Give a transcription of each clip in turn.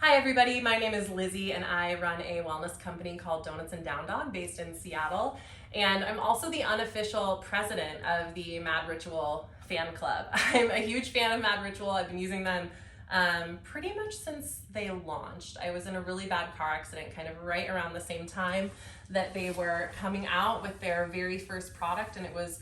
Hi everybody, my name is Lizzie and I run a wellness company called Donuts and Down Dog based in Seattle. And I'm also the unofficial president of the Mad Ritual fan club. I'm a huge fan of Mad Ritual. I've been using them pretty much since they launched. I was in a really bad car accident kind of right around the same time that they were coming out with their very first product, and it was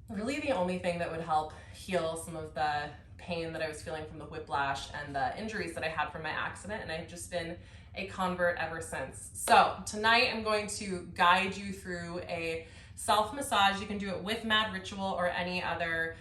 really the only thing that would help heal some of the pain that I was feeling from the whiplash and the injuries that I had from my accident, and I've just been a convert ever since. So tonight I'm going to guide you through a self-massage. You can do it with Mad Ritual or any other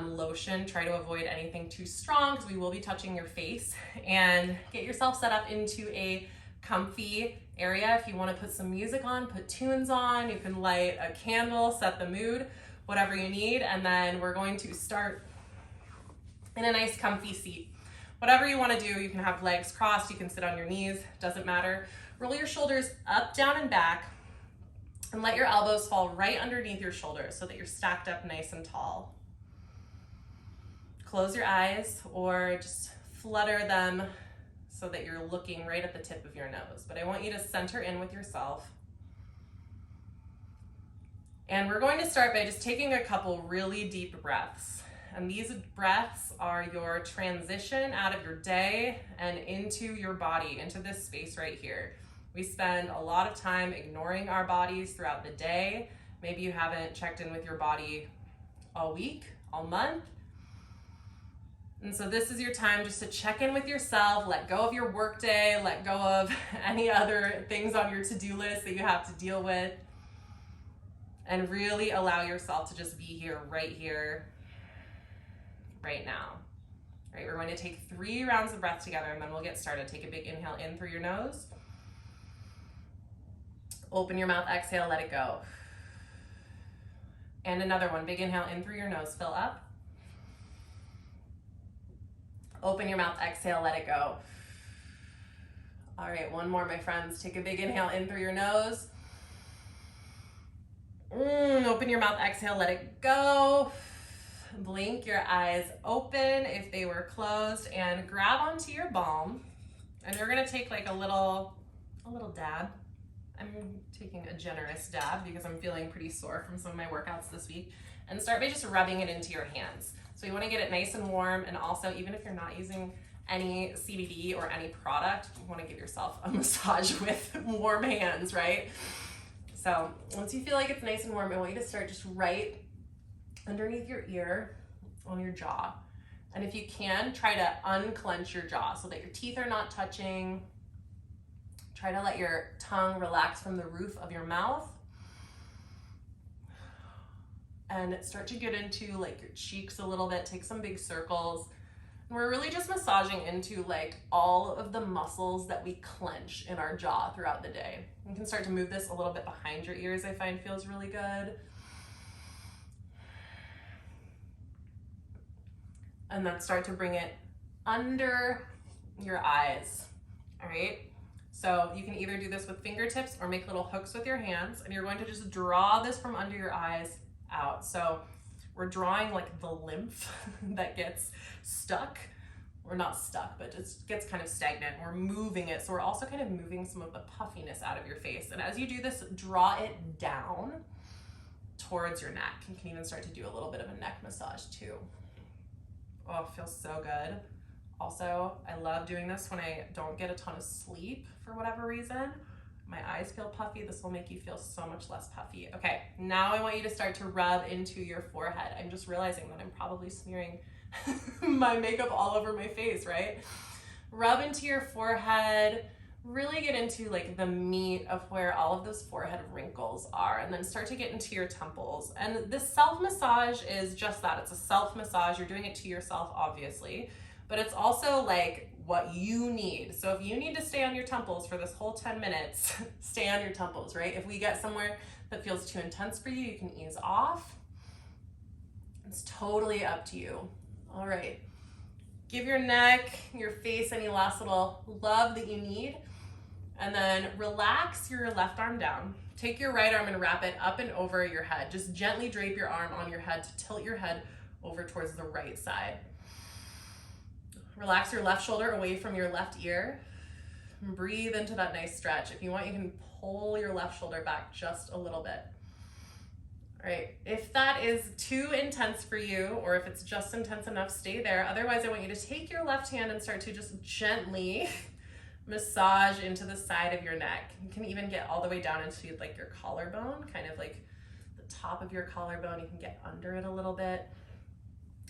lotion. Try to avoid anything too strong because we will be touching your face, and get yourself set up into a comfy area. If you want to put some music on, put tunes on, you can light a candle, set the mood, whatever you need, and then we're going to start in a nice comfy seat. Whatever you want to do, you can have legs crossed, you can sit on your knees, doesn't matter. Roll your shoulders up, down, and back, and let your elbows fall right underneath your shoulders so that you're stacked up nice and tall. Close your eyes or just flutter them so that you're looking right at the tip of your nose. But I want you to center in with yourself. And we're going to start by just taking a couple really deep breaths. And these breaths are your transition out of your day and into your body, into this space right here. We spend a lot of time ignoring our bodies throughout the day. Maybe you haven't checked in with your body all week, all month. And so this is your time just to check in with yourself, let go of your work day, let go of any other things on your to-do list that you have to deal with, and really allow yourself to just be here, right now. All right, we're going to take 3 rounds of breath together and then we'll get started. Take a big inhale in through your nose. Open your mouth, exhale, let it go. And another one, big inhale in through your nose, fill up. Open your mouth, exhale, let it go. All right, one more, my friends. Take a big inhale in through your nose. Open your mouth, exhale, let it go. Blink your eyes open if they were closed, and grab onto your balm. And you're gonna take like a little dab. I'm taking a generous dab because I'm feeling pretty sore from some of my workouts this week. And start by just rubbing it into your hands. So you wanna get it nice and warm, and also even if you're not using any CBD or any product, you wanna give yourself a massage with warm hands, right? So once you feel like it's nice and warm, I want you to start just right underneath your ear on your jaw. And if you can, try to unclench your jaw so that your teeth are not touching. Try to let your tongue relax from the roof of your mouth. And start to get into like your cheeks a little bit. Take some big circles. And we're really just massaging into like all of the muscles that we clench in our jaw throughout the day. You can start to move this a little bit behind your ears. I find feels really good. And then start to bring it under your eyes. All right, so you can either do this with fingertips or make little hooks with your hands, and you're going to just draw this from under your eyes out. So we're drawing like the lymph that gets stuck, or not stuck, but just gets kind of stagnant. We're moving it, so we're also kind of moving some of the puffiness out of your face. And as you do this, draw it down towards your neck. You can even start to do a little bit of a neck massage too. Oh, it feels so good. Also, I love doing this when I don't get a ton of sleep for whatever reason. My eyes feel puffy. This will make you feel so much less puffy. Okay, now I want you to start to rub into your forehead. I'm just realizing that I'm probably smearing my makeup all over my face, right? Rub into your forehead. Really get into like the meat of where all of those forehead wrinkles are, and then start to get into your temples. And this self-massage is just that. It's a self-massage. You're doing it to yourself, obviously, but it's also like what you need. So if you need to stay on your temples for this whole 10 minutes, stay on your temples, right? If we get somewhere that feels too intense for you, you can ease off. It's totally up to you. All right. Give your neck, your face, any last little love that you need. And then relax your left arm down. Take your right arm and wrap it up and over your head. Just gently drape your arm on your head to tilt your head over towards the right side. Relax your left shoulder away from your left ear. And breathe into that nice stretch. If you want, you can pull your left shoulder back just a little bit. All right, if that is too intense for you, or if it's just intense enough, stay there. Otherwise, I want you to take your left hand and start to just gently massage into the side of your neck. You can even get all the way down into like your collarbone, kind of like the top of your collarbone. You can get under it a little bit.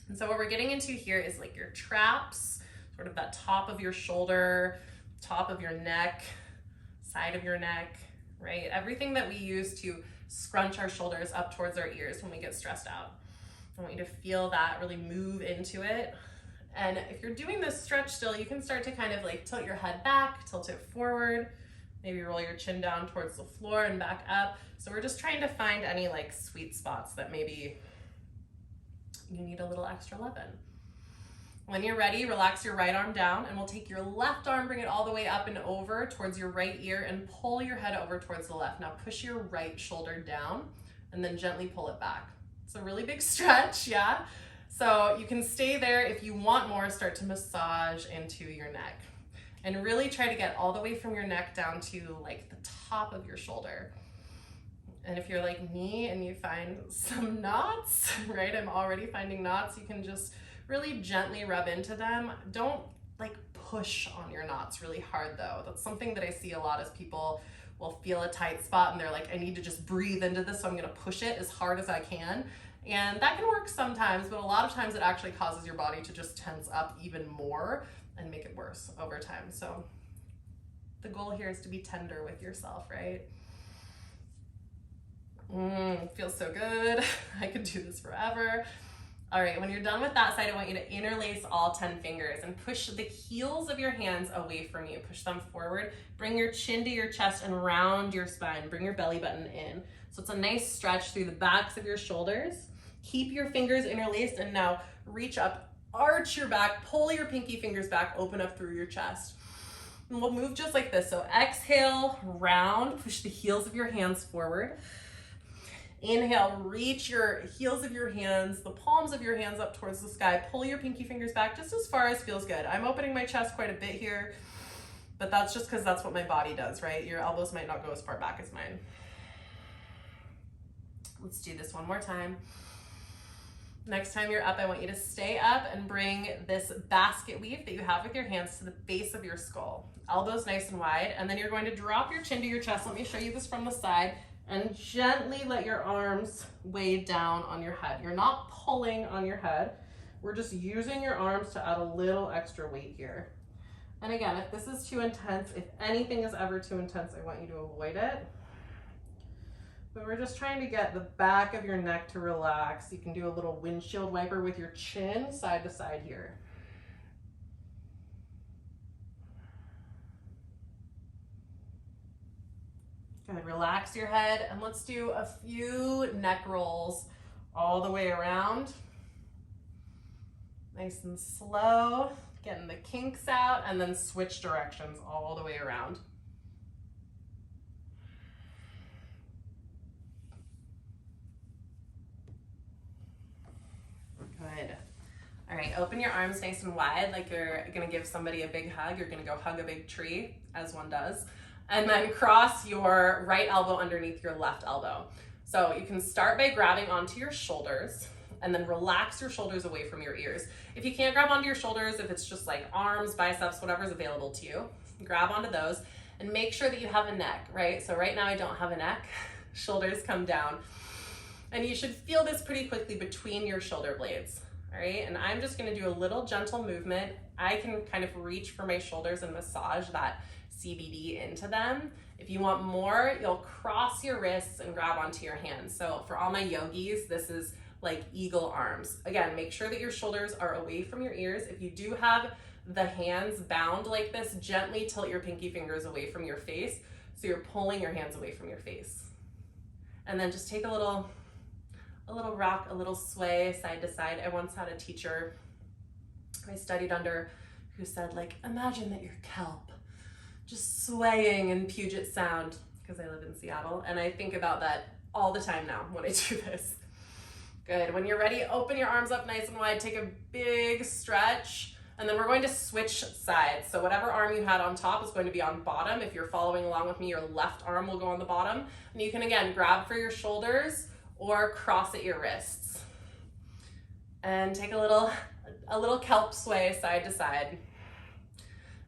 And so what we're getting into here is like your traps, sort of that top of your shoulder, top of your neck, side of your neck, right? Everything that we use to scrunch our shoulders up towards our ears when we get stressed out. I want you to feel that, really move into it. And if you're doing this stretch still, you can start to kind of like tilt your head back, tilt it forward, maybe roll your chin down towards the floor and back up. So we're just trying to find any like sweet spots that maybe you need a little extra love in. When you're ready, relax your right arm down, and we'll take your left arm, bring it all the way up and over towards your right ear, and pull your head over towards the left. Now push your right shoulder down and then gently pull it back. It's a really big stretch, yeah? So you can stay there. If you want more, start to massage into your neck. And really try to get all the way from your neck down to like the top of your shoulder. And if you're like me and you find some knots, right? I'm already finding knots. You can just really gently rub into them. Don't like push on your knots really hard though. That's something that I see a lot, is people will feel a tight spot and they're like, I need to just breathe into this, so I'm gonna push it as hard as I can. And that can work sometimes, but a lot of times it actually causes your body to just tense up even more and make it worse over time. So the goal here is to be tender with yourself, right? Feels so good. I could do this forever. All right, when you're done with that side, I want you to interlace all 10 fingers and push the heels of your hands away from you. Push them forward. Bring your chin to your chest and round your spine. Bring your belly button in. So it's a nice stretch through the backs of your shoulders. Keep your fingers interlaced, and now reach up, arch your back, pull your pinky fingers back, open up through your chest. And we'll move just like this. So exhale, round, push the heels of your hands forward. Inhale, reach your heels of your hands, the palms of your hands up towards the sky. Pull your pinky fingers back just as far as feels good. I'm opening my chest quite a bit here, but that's just because that's what my body does, right? Your elbows might not go as far back as mine. Let's do this one more time. Next time you're up, I want you to stay up and bring this basket weave that you have with your hands to the base of your skull. Elbows nice and wide, and then you're going to drop your chin to your chest. Let me show you this from the side. And gently let your arms weigh down on your head. You're not pulling on your head. We're just using your arms to add a little extra weight here. And again, if this is too intense, if anything is ever too intense, I want you to avoid it. But we're just trying to get the back of your neck to relax. You can do a little windshield wiper with your chin side to side here. Good, relax your head, and let's do a few neck rolls all the way around. Nice and slow, getting the kinks out, and then switch directions all the way around. Good. All right, open your arms nice and wide, like you're gonna give somebody a big hug. You're gonna go hug a big tree, as one does. And then cross your right elbow underneath your left elbow. So you can start by grabbing onto your shoulders and then relax your shoulders away from your ears. If you can't grab onto your shoulders, if it's just like arms, biceps, whatever's available to you, grab onto those and make sure that you have a neck, right? So right now I don't have a neck, shoulders come down. And you should feel this pretty quickly between your shoulder blades, all right? And I'm just gonna do a little gentle movement. I can kind of reach for my shoulders and massage that CBD into them. If you want more, you'll cross your wrists and grab onto your hands. So for all my yogis, this is like eagle arms. Again, make sure that your shoulders are away from your ears. If you do have the hands bound like this, gently tilt your pinky fingers away from your face. So you're pulling your hands away from your face. And then just take a little rock, a little sway side to side. I once had a teacher I studied under who said, like, imagine that you're kelp, just swaying in Puget Sound, because I live in Seattle, and I think about that all the time now when I do this. Good, when you're ready, open your arms up nice and wide, take a big stretch, And then we're going to switch sides. So whatever arm you had on top is going to be on bottom. If you're following along with me, your left arm will go on the bottom. And you can, again, grab for your shoulders or cross at your wrists. And take a little kelp sway side to side.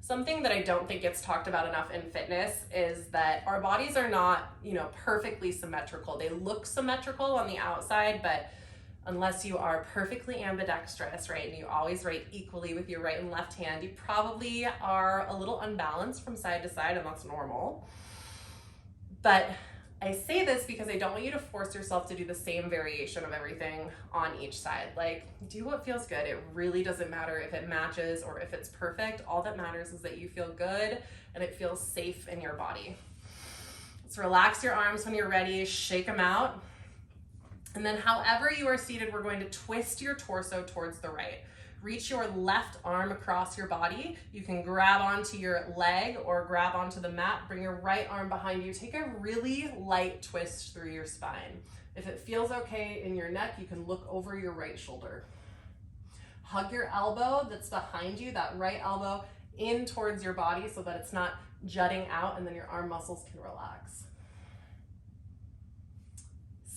Something that I don't think gets talked about enough in fitness is that our bodies are not, perfectly symmetrical. They look symmetrical on the outside, but unless you are perfectly ambidextrous, right, and you always write equally with your right and left hand, you probably are a little unbalanced from side to side, and that's normal. But I say this because I don't want you to force yourself to do the same variation of everything on each side. Like, do what feels good. It really doesn't matter if it matches or if it's perfect. All that matters is that you feel good and it feels safe in your body. Let's relax your arms when you're ready, shake them out. And then however you are seated, we're going to twist your torso towards the right. Reach your left arm across your body. You can grab onto your leg or grab onto the mat. Bring your right arm behind you. Take a really light twist through your spine. If it feels okay in your neck, you can look over your right shoulder. Hug your elbow that's behind you, that right elbow, in towards your body so that it's not jutting out, and then your arm muscles can relax.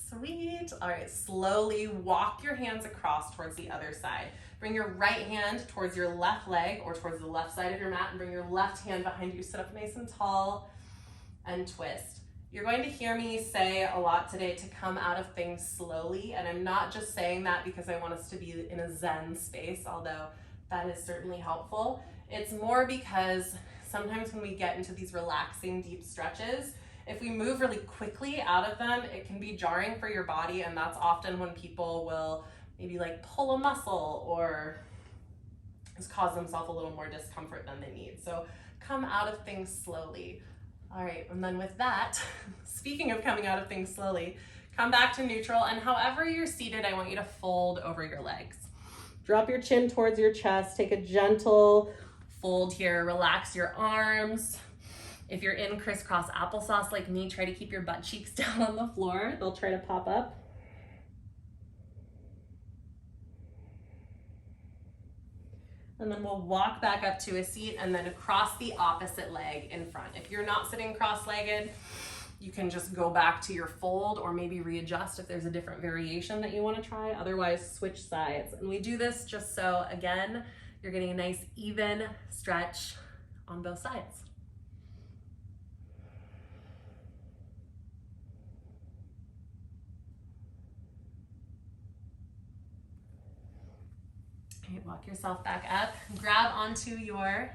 Sweet. All right, slowly walk your hands across towards the other side. Bring your right hand towards your left leg or towards the left side of your mat, and bring your left hand behind you. Sit up nice and tall and twist. You're going to hear me say a lot today to come out of things slowly, and I'm not just saying that because I want us to be in a Zen space, although that is certainly helpful. It's more because sometimes when we get into these relaxing deep stretches, if we move really quickly out of them, it can be jarring for your body, and that's often when people will maybe like pull a muscle or just cause themselves a little more discomfort than they need. So come out of things slowly. All right, and then with that, speaking of coming out of things slowly, come back to neutral, and however you're seated, I want you to fold over your legs. Drop your chin towards your chest, take a gentle fold here, relax your arms. If you're in crisscross applesauce like me, try to keep your butt cheeks down on the floor. They'll try to pop up. And then we'll walk back up to a seat and then across the opposite leg in front. If you're not sitting cross-legged, you can just go back to your fold or maybe readjust if there's a different variation that you want to try. Otherwise, switch sides. And we do this just so, again, you're getting a nice even stretch on both sides. Okay, walk yourself back up, grab onto your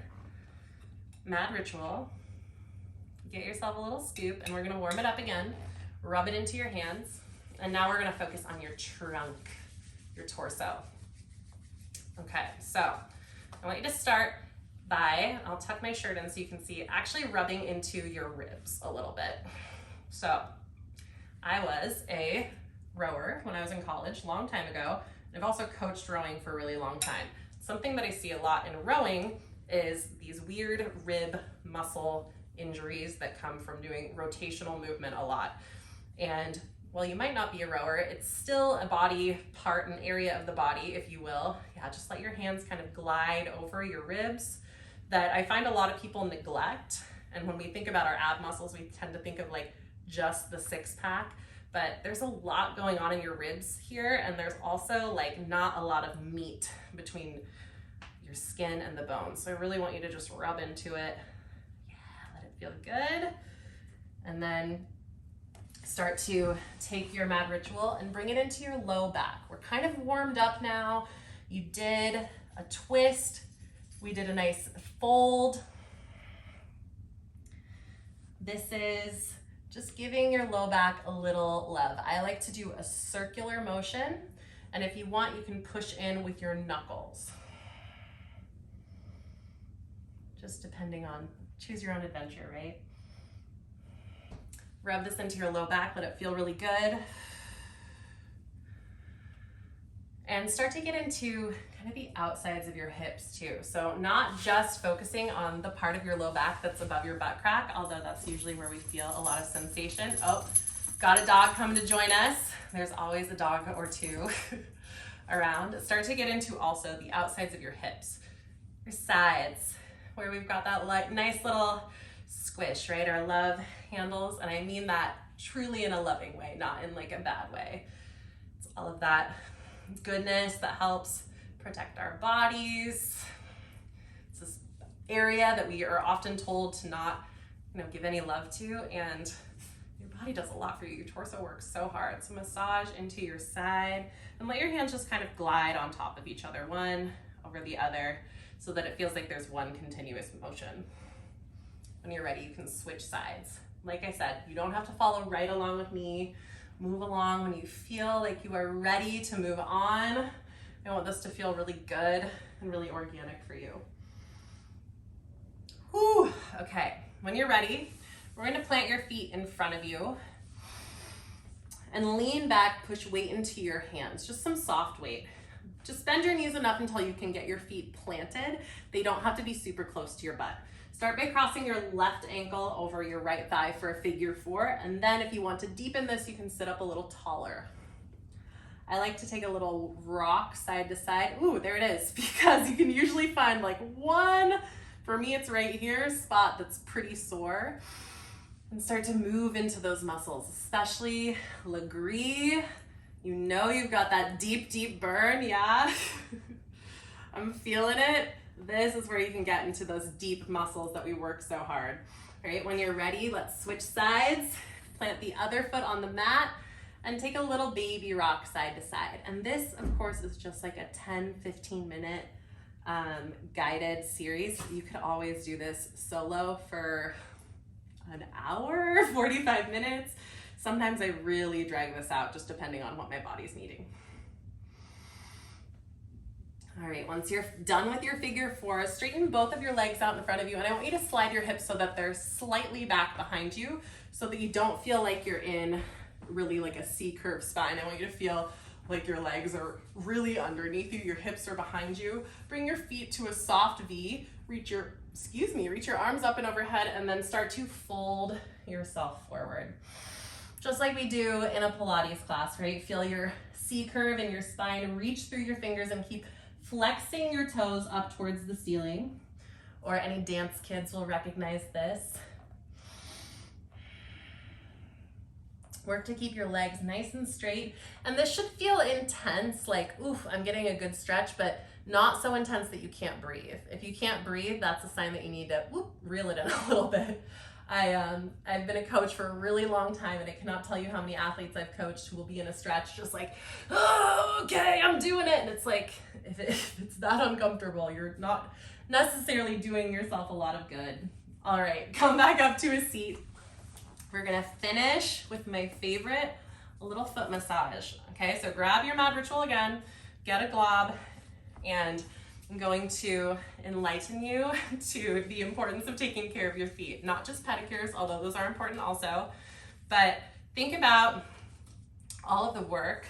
Mad Ritual, get yourself a little scoop, and we're gonna warm it up again, rub it into your hands, and now we're gonna focus on your trunk, your torso. Okay, so I want you to start by, I'll tuck my shirt in so you can see, actually rubbing into your ribs a little bit. So I was a rower when I was in college, long time ago. I've also coached rowing for a really long time. Something that I see a lot in rowing is these weird rib muscle injuries that come from doing rotational movement a lot. And while you might not be a rower, it's still a body part, an area of the body, if you will. Yeah, just let your hands kind of glide over your ribs that I find a lot of people neglect. And when we think about our ab muscles, we tend to think of like just the six pack. But there's a lot going on in your ribs here, and there's also like not a lot of meat between your skin and the bones. So I really want you to just rub into it. Yeah, let it feel good. And then start to take your Mad Ritual and bring it into your low back. We're kind of warmed up now. You did a twist. We did a nice fold. This is just giving your low back a little love. I like to do a circular motion, and if you want, you can push in with your knuckles. Just depending on, choose your own adventure, right? Rub this into your low back, let it feel really good. And start to get into kind of the outsides of your hips too. So not just focusing on the part of your low back that's above your butt crack, although that's usually where we feel a lot of sensation. Oh, got a dog coming to join us. There's always a dog or two around. Start to get into also the outsides of your hips. your sides, where we've got that nice little squish, right? Our love handles, and I mean that truly in a loving way, not in like a bad way. It's all of that goodness that helps protect our bodies. It's this area that we are often told to not, give any love to, and your body does a lot for you. Your torso works so hard. So massage into your side and let your hands just kind of glide on top of each other, one over the other, so that it feels like there's one continuous motion. When you're ready, you can switch sides. Like I said, you don't have to follow right along with me. Move along when you feel like you are ready to move on. I want this to feel really good and really organic for you. Whew. Okay, when you're ready, we're going to plant your feet in front of you and lean back, push weight into your hands, just some soft weight. Just bend your knees enough until you can get your feet planted. They don't have to be super close to your butt. Start by crossing your left ankle over your right thigh for a figure four, and then if you want to deepen this, you can sit up a little taller. I like to take a little rock side to side. Ooh, there it is, because you can usually find like one, for me it's right here, spot that's pretty sore, and start to move into those muscles, especially Legree. You know you've got that deep, deep burn, yeah? I'm feeling it. This is where you can get into those deep muscles that we work so hard. All right, when you're ready, let's switch sides, plant the other foot on the mat, and take a little baby rock side to side. And this, of course, is just like a 10-15 minute guided series. You could always do this solo for an hour, 45 minutes. Sometimes I really drag this out, just depending on what my body's needing. All right, once you're done with your figure four, straighten both of your legs out in front of you, and I want you to slide your hips so that they're slightly back behind you, so that you don't feel like you're in really like a C-curve spine. I want you to feel like your legs are really underneath you, your hips are behind you. Bring your feet to a soft V, reach your arms up and overhead, and then start to fold yourself forward. Just like we do in a Pilates class, right? Feel your C-curve in your spine, reach through your fingers and keep flexing your toes up towards the ceiling, or any dance kids will recognize this. Work to keep your legs nice and straight, and this should feel intense, like, oof, I'm getting a good stretch, but not so intense that you can't breathe. If you can't breathe, that's a sign that you need to reel it in a little bit. I've been a coach for a really long time, and I cannot tell you how many athletes I've coached who will be in a stretch just like, oh, okay, I'm doing it. And it's like, if it's that uncomfortable, you're not necessarily doing yourself a lot of good. All right, come back up to a seat. We're gonna finish with my favorite, a little foot massage. Okay, so grab your Mad Ritual again, get a glob, and I'm going to enlighten you to the importance of taking care of your feet, not just pedicures, although those are important also, but think about all of the work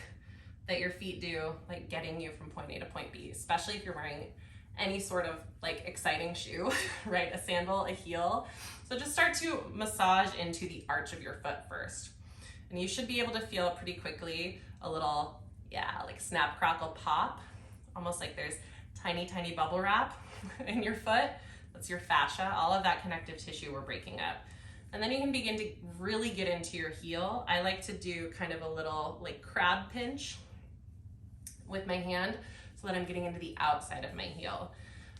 that your feet do, like getting you from point A to point B, especially if you're wearing any sort of like exciting shoe, right? A sandal, a heel. So just start to massage into the arch of your foot first. And you should be able to feel pretty quickly a little, like snap, crackle, pop, almost like there's tiny, tiny bubble wrap in your foot. That's your fascia, all of that connective tissue we're breaking up. And then you can begin to really get into your heel. I like to do kind of a little like crab pinch with my hand so that I'm getting into the outside of my heel.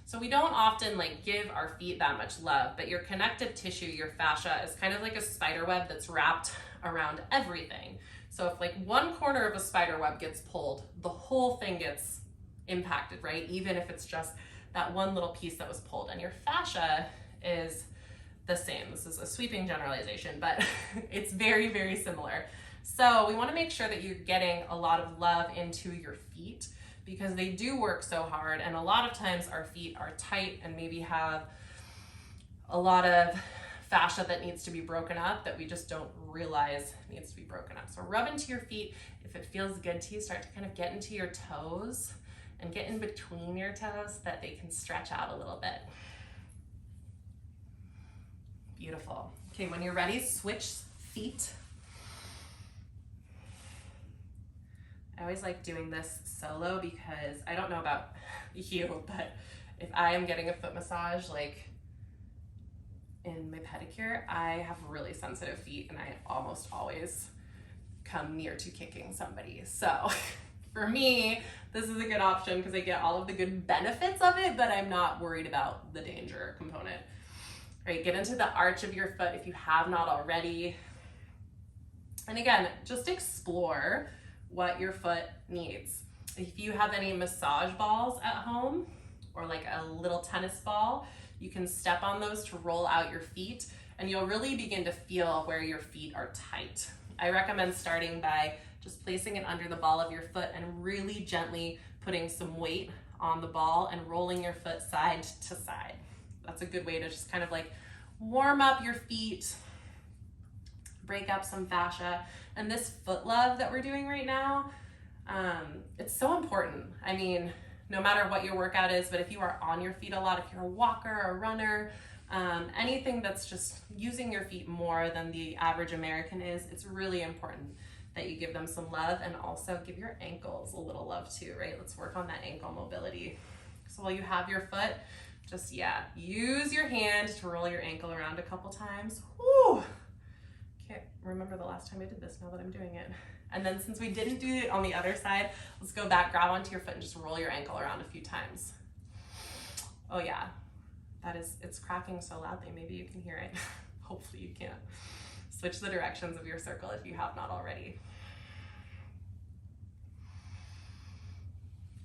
So we don't often like give our feet that much love, but your connective tissue, your fascia, is kind of like a spider web that's wrapped around everything. So if like one corner of a spider web gets pulled, the whole thing gets impacted, right? Even if it's just that one little piece that was pulled. And your fascia is the same. This is a sweeping generalization, but it's very, very similar. So we want to make sure that you're getting a lot of love into your feet, because they do work so hard, and a lot of times our feet are tight and maybe have a lot of fascia that needs to be broken up that we just don't realize needs to be broken up. So rub into your feet. If it feels good to you, start to kind of get into your toes and get in between your toes so that they can stretch out a little bit. Beautiful. Okay, when you're ready, switch feet. I always like doing this solo because I don't know about you, but if I am getting a foot massage, like in my pedicure, I have really sensitive feet and I almost always come near to kicking somebody. So for me, this is a good option because I get all of the good benefits of it, but I'm not worried about the danger component. All right, get into the arch of your foot if you have not already. And again, just explore what your foot needs. If you have any massage balls at home or like a little tennis ball, you can step on those to roll out your feet and you'll really begin to feel where your feet are tight. I recommend starting by just placing it under the ball of your foot and really gently putting some weight on the ball and rolling your foot side to side. That's a good way to just kind of like warm up your feet, break up some fascia. And this foot love that we're doing right now, it's so important. I mean, no matter what your workout is, but if you are on your feet a lot, if you're a walker, a runner, anything that's just using your feet more than the average American is, it's really important that you give them some love and also give your ankles a little love too, right? Let's work on that ankle mobility. So while you have your foot, just, use your hand to roll your ankle around a couple times. Whew. Can't remember the last time I did this now that I'm doing it. And then since we didn't do it on the other side, let's go back, grab onto your foot and just roll your ankle around a few times. Oh yeah, it's cracking so loudly, maybe you can hear it. Hopefully you can. Switch the directions of your circle if you have not already.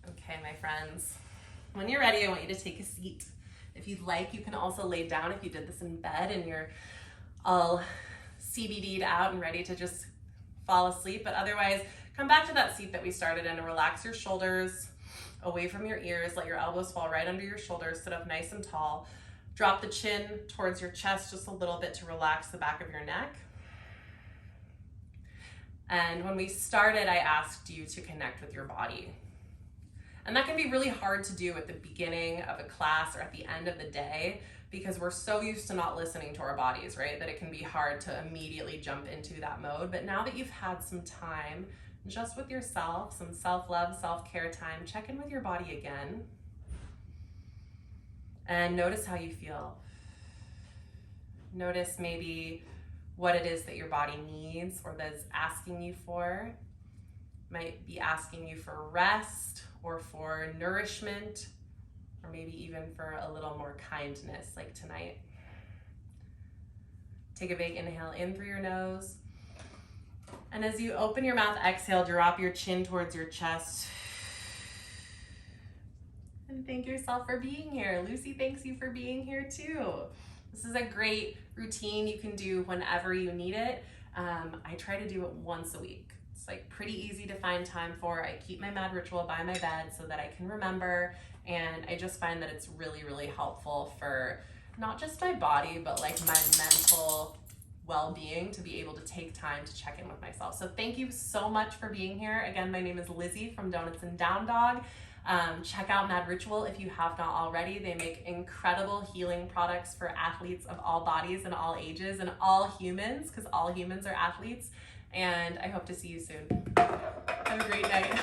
Okay, my friends, when you're ready, I want you to take a seat. If you'd like, you can also lay down if you did this in bed and you're all CBD'd out and ready to just fall asleep. But otherwise, come back to that seat that we started in and relax your shoulders away from your ears. Let your elbows fall right under your shoulders. Sit up nice and tall. Drop the chin towards your chest just a little bit to relax the back of your neck. And when we started, I asked you to connect with your body. And that can be really hard to do at the beginning of a class or at the end of the day because we're so used to not listening to our bodies, right? That it can be hard to immediately jump into that mode. But now that you've had some time just with yourself, some self-love, self-care time, check in with your body again. And notice how you feel. Notice maybe what it is that your body needs or that is asking you for. Might be asking you for rest or for nourishment or maybe even for a little more kindness like tonight. Take a big inhale in through your nose. And as you open your mouth, exhale, drop your chin towards your chest. And thank yourself for being here. Lucy thanks you for being here too. This is a great routine you can do whenever you need it. I try to do it once a week. It's like pretty easy to find time for. I keep my Mad Ritual by my bed so that I can remember. And I just find that it's really, really helpful for not just my body, but like my mental well-being to be able to take time to check in with myself. So thank you so much for being here. Again, my name is Lizzie from Donuts and Down Dog. Check out Mad Ritual if you have not already. They make incredible healing products for athletes of all bodies and all ages and all humans, because all humans are athletes. And I hope to see you soon. Have a great night.